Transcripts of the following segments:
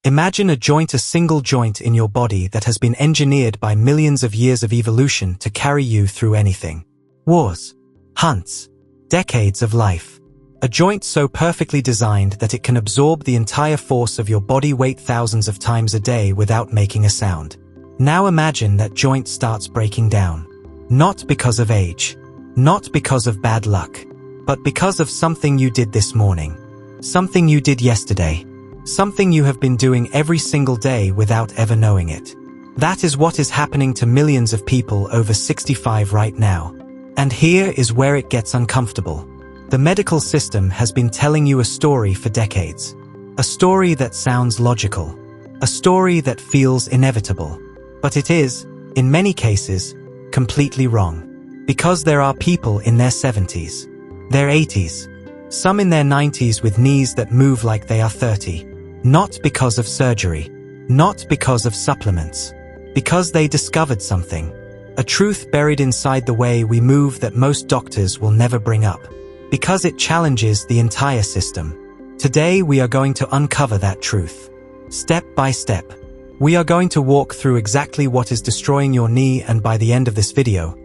Imagine a single joint in your body that has been engineered by millions of years of evolution to carry you through anything. Wars, hunts, decades of life. A joint so perfectly designed that it can absorb the entire force of your body weight thousands of times a day without making a sound. Now imagine that joint starts breaking down. Not because of age, not because of bad luck, but because of something you did this morning, something you did yesterday, something you have been doing every single day without ever knowing it. That is what is happening to millions of people over 65 right now. And here is where it gets uncomfortable. The medical system has been telling you a story for decades. A story that sounds logical. A story that feels inevitable. But it is, in many cases, completely wrong. Because there are people in their 70s, their 80s, some in their 90s with knees that move like they are 30. Not because of surgery. Not because of supplements. Because they discovered something. A truth buried inside the way we move that most doctors will never bring up. Because it challenges the entire system. Today we are going to uncover that truth. Step by step. We are going to walk through exactly what is destroying your knee, and by the end of this video,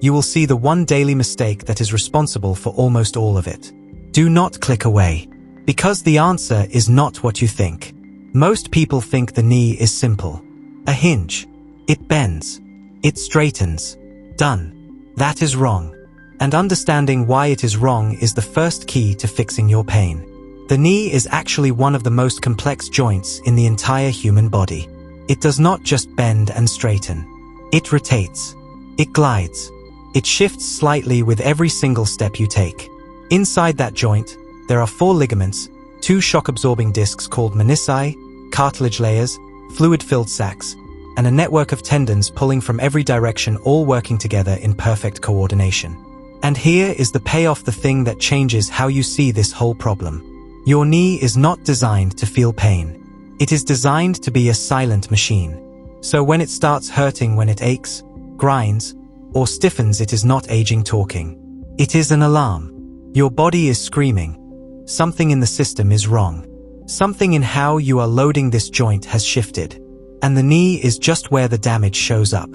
you will see the one daily mistake that is responsible for almost all of it. Do not click away. Because the answer is not what you think. Most people think the knee is simple. A hinge. It bends. It straightens. Done. That is wrong. And understanding why it is wrong is the first key to fixing your pain. The knee is actually one of the most complex joints in the entire human body. It does not just bend and straighten. It rotates. It glides. It shifts slightly with every single step you take. Inside that joint, there are 4 ligaments, 2 shock-absorbing discs called menisci, cartilage layers, fluid-filled sacs, and a network of tendons pulling from every direction, all working together in perfect coordination. And here is the payoff, the thing that changes how you see this whole problem. Your knee is not designed to feel pain. It is designed to be a silent machine. So when it starts hurting, when it aches, grinds, or stiffens, it is not aging talking. It is an alarm. Your body is screaming. Something in the system is wrong. Something in how you are loading this joint has shifted. And the knee is just where the damage shows up.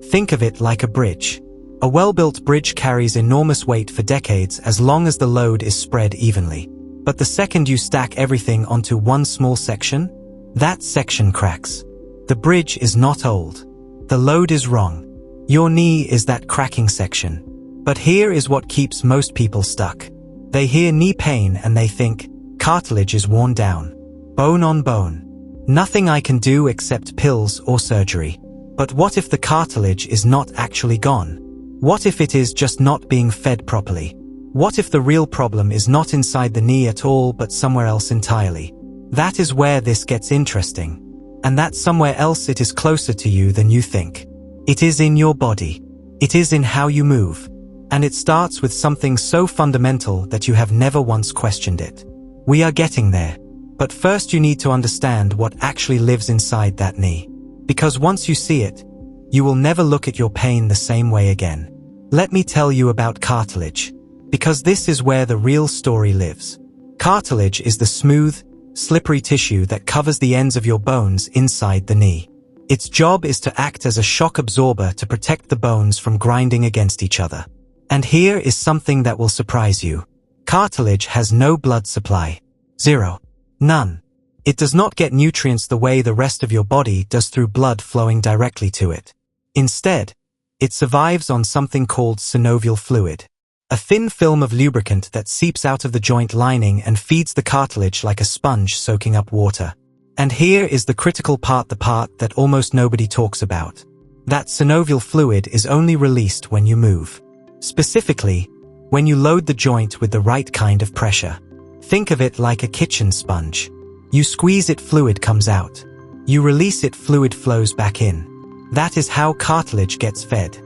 Think of it like a bridge. A well-built bridge carries enormous weight for decades as long as the load is spread evenly. But the second you stack everything onto one small section, that section cracks. The bridge is not old. The load is wrong. Your knee is that cracking section. But here is what keeps most people stuck. They hear knee pain and they think, cartilage is worn down. Bone on bone. Nothing I can do except pills or surgery. But what if the cartilage is not actually gone? What if it is just not being fed properly? What if the real problem is not inside the knee at all but somewhere else entirely? That is where this gets interesting. And that somewhere else, it is closer to you than you think. It is in your body. It is in how you move. And it starts with something so fundamental that you have never once questioned it. We are getting there. But first you need to understand what actually lives inside that knee. Because once you see it, you will never look at your pain the same way again. Let me tell you about cartilage. Because this is where the real story lives. Cartilage is the smooth, slippery tissue that covers the ends of your bones inside the knee. Its job is to act as a shock absorber to protect the bones from grinding against each other. And here is something that will surprise you. Cartilage has no blood supply. Zero. None. It does not get nutrients the way the rest of your body does through blood flowing directly to it. Instead, it survives on something called synovial fluid. A thin film of lubricant that seeps out of the joint lining and feeds the cartilage like a sponge soaking up water. And here is the critical part, the part that almost nobody talks about. That synovial fluid is only released when you move. Specifically, when you load the joint with the right kind of pressure. Think of it like a kitchen sponge. You squeeze it, fluid comes out. You release it, fluid flows back in. That is how cartilage gets fed.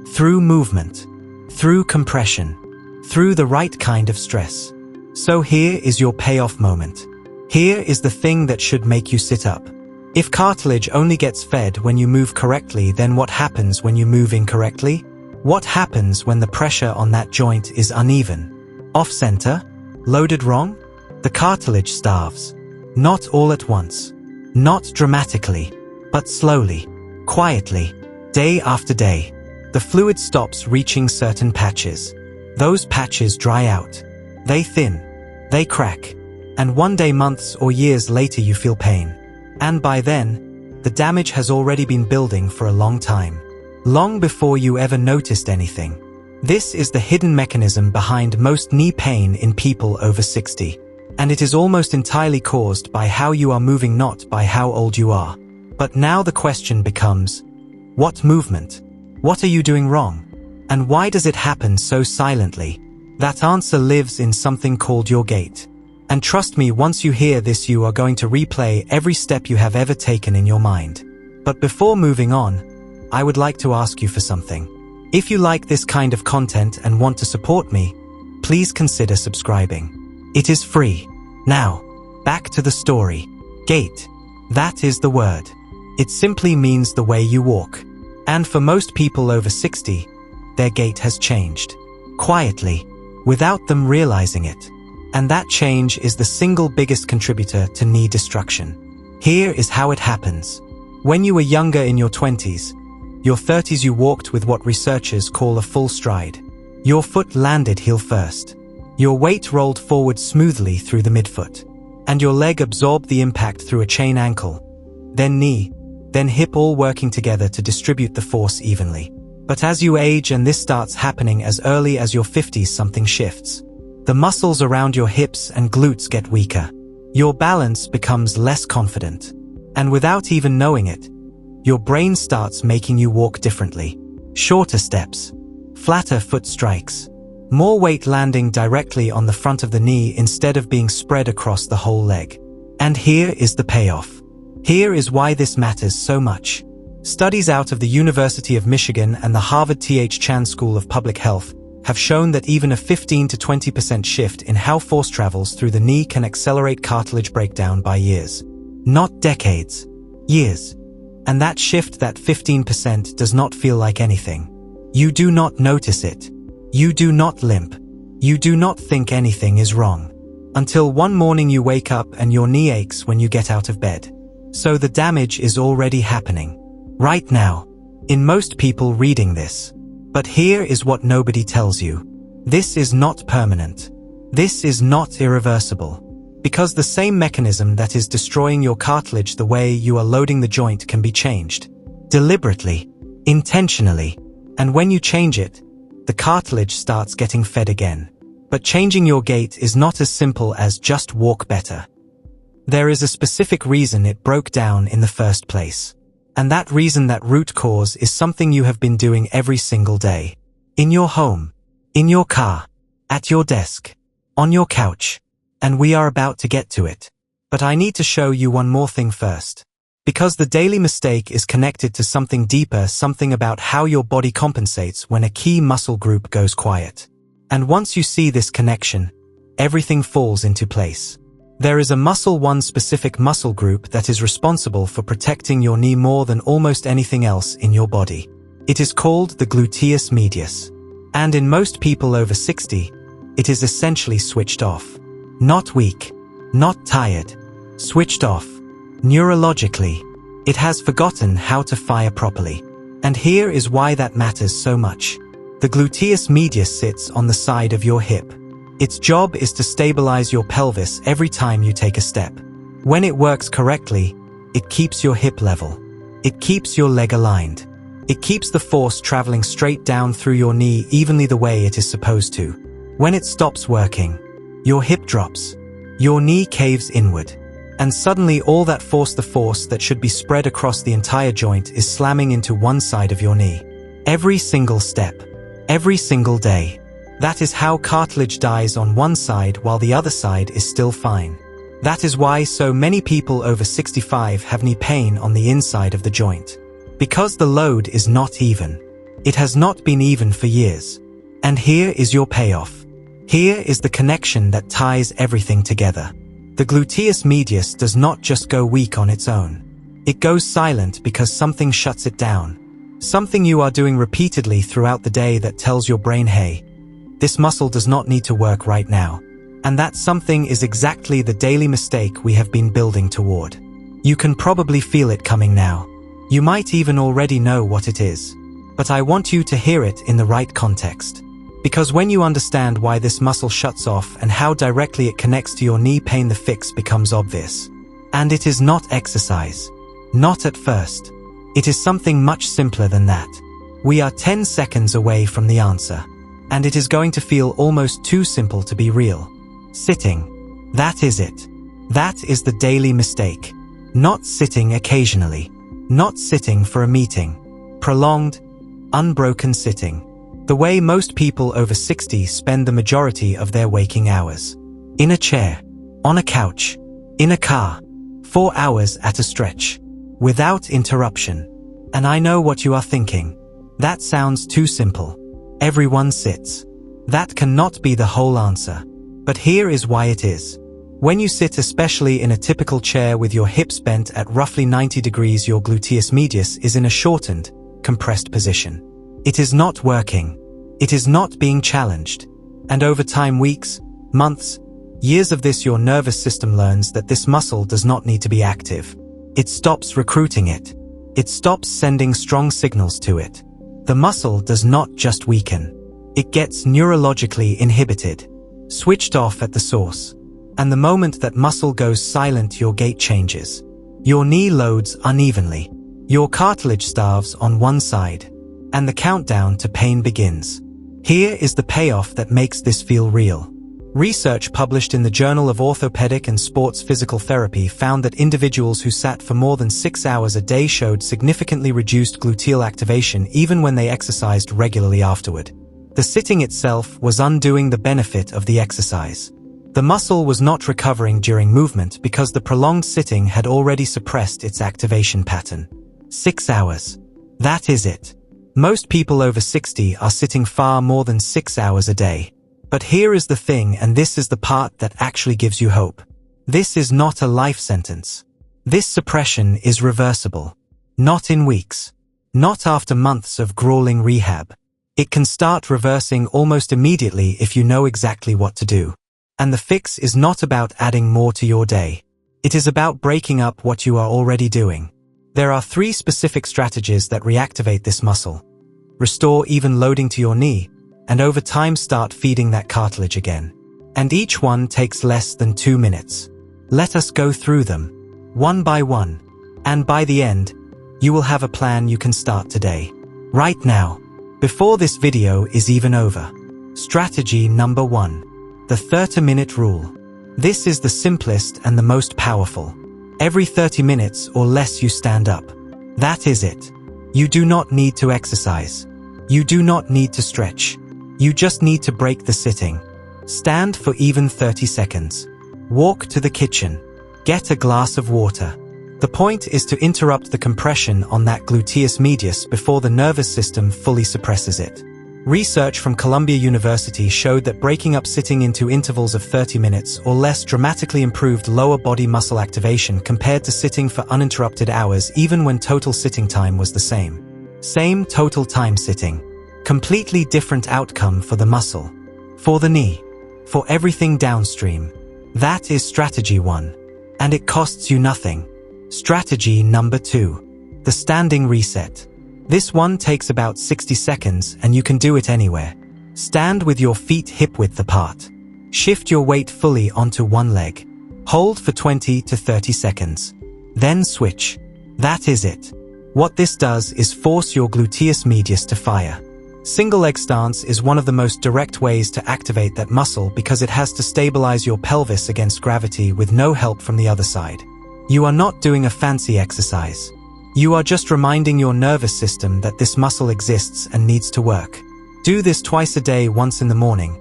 Through movement. Through compression. Through the right kind of stress. So here is your payoff moment. Here is the thing that should make you sit up. If cartilage only gets fed when you move correctly, then what happens when you move incorrectly? What happens when the pressure on that joint is uneven? Off-center? Loaded wrong? The cartilage starves. Not all at once. Not dramatically, but slowly, quietly, day after day. The fluid stops reaching certain patches. Those patches dry out. They thin. They crack. And one day, months or years later, you feel pain. And by then, the damage has already been building for a long time. Long before you ever noticed anything. This is the hidden mechanism behind most knee pain in people over 60. And it is almost entirely caused by how you are moving, not by how old you are. But now the question becomes, what movement? What are you doing wrong? And why does it happen so silently? That answer lives in something called your gait. And trust me, once you hear this, you are going to replay every step you have ever taken in your mind. But before moving on, I would like to ask you for something. If you like this kind of content and want to support me, please consider subscribing. It is free. Now, back to the story. Gait. That is the word. It simply means the way you walk. And for most people over 60, their gait has changed. Quietly, without them realizing it. And that change is the single biggest contributor to knee destruction. Here is how it happens. When you were younger, in your 20s, your 30s, you walked with what researchers call a full stride. Your foot landed heel first. Your weight rolled forward smoothly through the midfoot. And your leg absorbed the impact through a chain ankle. Then knee, then hip, all working together to distribute the force evenly. But as you age, and this starts happening as early as your 50s, something shifts. The muscles around your hips and glutes get weaker. Your balance becomes less confident. And without even knowing it, your brain starts making you walk differently. Shorter steps, flatter foot strikes, more weight landing directly on the front of the knee instead of being spread across the whole leg. And here is the payoff. Here is why this matters so much. Studies out of the University of Michigan and the Harvard T.H. Chan School of Public Health have shown that even a 15 to 20% shift in how force travels through the knee can accelerate cartilage breakdown by years. Not decades. Years. And that shift, that 15%, does not feel like anything. You do not notice it. You do not limp. You do not think anything is wrong. Until one morning you wake up and your knee aches when you get out of bed. So the damage is already happening. Right now. In most people reading this. But here is what nobody tells you. This is not permanent. This is not irreversible. Because the same mechanism that is destroying your cartilage, the way you are loading the joint, can be changed. Deliberately. Intentionally. And when you change it, the cartilage starts getting fed again. But changing your gait is not as simple as just walk better. There is a specific reason it broke down in the first place. And that reason, that root cause, is something you have been doing every single day. In your home, in your car, at your desk, on your couch. And we are about to get to it. But I need to show you one more thing first. Because the daily mistake is connected to something deeper, something about how your body compensates when a key muscle group goes quiet. And once you see this connection, everything falls into place. There is a muscle, one specific muscle group, that is responsible for protecting your knee more than almost anything else in your body. It is called the gluteus medius. And in most people over 60, it is essentially switched off. Not weak, not tired, switched off. Neurologically, it has forgotten how to fire properly. And here is why that matters so much. The gluteus medius sits on the side of your hip. Its job is to stabilize your pelvis every time you take a step. When it works correctly, it keeps your hip level. It keeps your leg aligned. It keeps the force traveling straight down through your knee evenly, the way it is supposed to. When it stops working, your hip drops. Your knee caves inward. And suddenly all that force, the force that should be spread across the entire joint, is slamming into one side of your knee. Every single step. Every single day. That is how cartilage dies on one side while the other side is still fine. That is why so many people over 65 have knee pain on the inside of the joint. Because the load is not even. It has not been even for years. And here is your payoff. Here is the connection that ties everything together. The gluteus medius does not just go weak on its own. It goes silent because something shuts it down. Something you are doing repeatedly throughout the day that tells your brain, hey, this muscle does not need to work right now. And that something is exactly the daily mistake we have been building toward. You can probably feel it coming now. You might even already know what it is. But I want you to hear it in the right context. Because when you understand why this muscle shuts off and how directly it connects to your knee pain, the fix becomes obvious. And it is not exercise. Not at first. It is something much simpler than that. We are 10 seconds away from the answer. And it is going to feel almost too simple to be real. Sitting. That is it. That is the daily mistake. Not sitting occasionally. Not sitting for a meeting. Prolonged, unbroken sitting. The way most people over 60 spend the majority of their waking hours. In a chair. On a couch. In a car. 4 hours at a stretch. Without interruption. And I know what you are thinking. That sounds too simple. Everyone sits. That cannot be the whole answer. But here is why it is. When you sit, especially in a typical chair with your hips bent at roughly 90 degrees, your gluteus medius is in a shortened, compressed position. It is not working. It is not being challenged. And over time, weeks, months, years of this, your nervous system learns that this muscle does not need to be active. It stops recruiting it. It stops sending strong signals to it. The muscle does not just weaken. It gets neurologically inhibited, switched off at the source. And the moment that muscle goes silent, your gait changes. Your knee loads unevenly. Your cartilage starves on one side. And the countdown to pain begins. Here is the payoff that makes this feel real. Research published in the Journal of Orthopedic and Sports Physical Therapy found that individuals who sat for more than 6 hours a day showed significantly reduced gluteal activation even when they exercised regularly afterward. The sitting itself was undoing the benefit of the exercise. The muscle was not recovering during movement because the prolonged sitting had already suppressed its activation pattern. 6 hours. That is it. Most people over 60 are sitting far more than 6 hours a day. But here is the thing, and this is the part that actually gives you hope. This is not a life sentence. This suppression is reversible. Not in weeks. Not after months of grueling rehab. It can start reversing almost immediately if you know exactly what to do. And the fix is not about adding more to your day. It is about breaking up what you are already doing. There are 3 specific strategies that reactivate this muscle. Restore even loading to your knee, and over time start feeding that cartilage again. And each one takes less than 2 minutes. Let us go through them, one by one. And by the end, you will have a plan you can start today. Right now, before this video is even over. Strategy number 1. The 30-minute rule. This is the simplest and the most powerful. Every 30 minutes or less you stand up. That is it. You do not need to exercise. You do not need to stretch. You just need to break the sitting. Stand for even 30 seconds. Walk to the kitchen. Get a glass of water. The point is to interrupt the compression on that gluteus medius before the nervous system fully suppresses it. Research from Columbia University showed that breaking up sitting into intervals of 30 minutes or less dramatically improved lower body muscle activation compared to sitting for uninterrupted hours, even when total sitting time was the same. Same total time sitting. Completely different outcome for the muscle. For the knee. For everything downstream. That is strategy 1. And it costs you nothing. Strategy number 2. The standing reset. This one takes about 60 seconds and you can do it anywhere. Stand with your feet hip-width apart. Shift your weight fully onto one leg. Hold for 20 to 30 seconds. Then switch. That is it. What this does is force your gluteus medius to fire. Single leg stance is one of the most direct ways to activate that muscle because it has to stabilize your pelvis against gravity with no help from the other side. You are not doing a fancy exercise. You are just reminding your nervous system that this muscle exists and needs to work. Do this twice a day, once in the morning,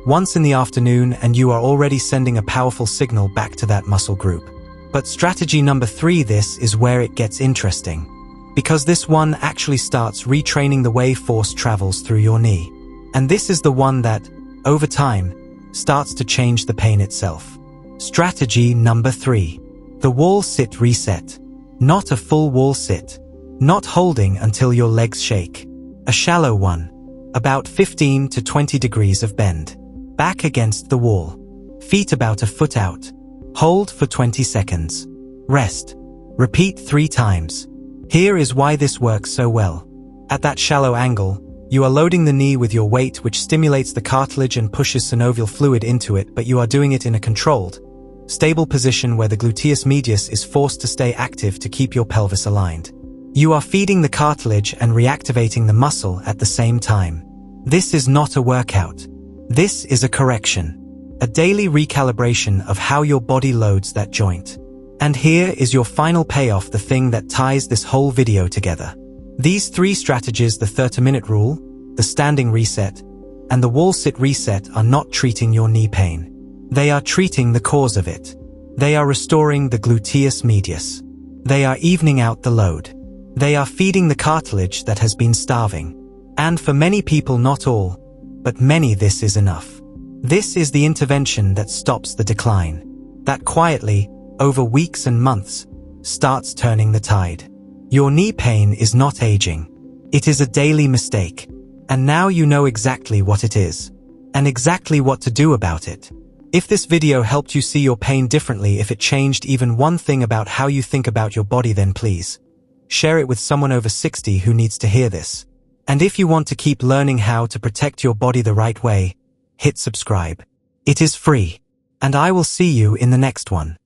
once in the afternoon, and you are already sending a powerful signal back to that muscle group. But strategy number 3, this is where it gets interesting. Because this one actually starts retraining the way force travels through your knee. And this is the one that, over time, starts to change the pain itself. Strategy number 3. The wall sit reset. Not a full wall sit. Not holding until your legs shake. A shallow one. About 15 to 20 degrees of bend. Back against the wall. Feet about a foot out. Hold for 20 seconds. Rest. Repeat 3 times. Here is why this works so well. At that shallow angle, you are loading the knee with your weight, which stimulates the cartilage and pushes synovial fluid into it, but you are doing it in a controlled, stable position where the gluteus medius is forced to stay active to keep your pelvis aligned. You are feeding the cartilage and reactivating the muscle at the same time. This is not a workout. This is a correction, a daily recalibration of how your body loads that joint. And here is your final payoff, the thing that ties this whole video together. These 3 strategies, the 30-minute rule, the standing reset, and the wall sit reset, are not treating your knee pain. They are treating the cause of it. They are restoring the gluteus medius. They are evening out the load. They are feeding the cartilage that has been starving. And for many people, not all, but many, this is enough. This is the intervention that stops the decline, that quietly, over weeks and months, starts turning the tide. Your knee pain is not aging. It is a daily mistake. And now you know exactly what it is, and exactly what to do about it. If this video helped you see your pain differently, if it changed even one thing about how you think about your body, then please share it with someone over 60 who needs to hear this. And if you want to keep learning how to protect your body the right way, hit subscribe. It is free. And I will see you in the next one.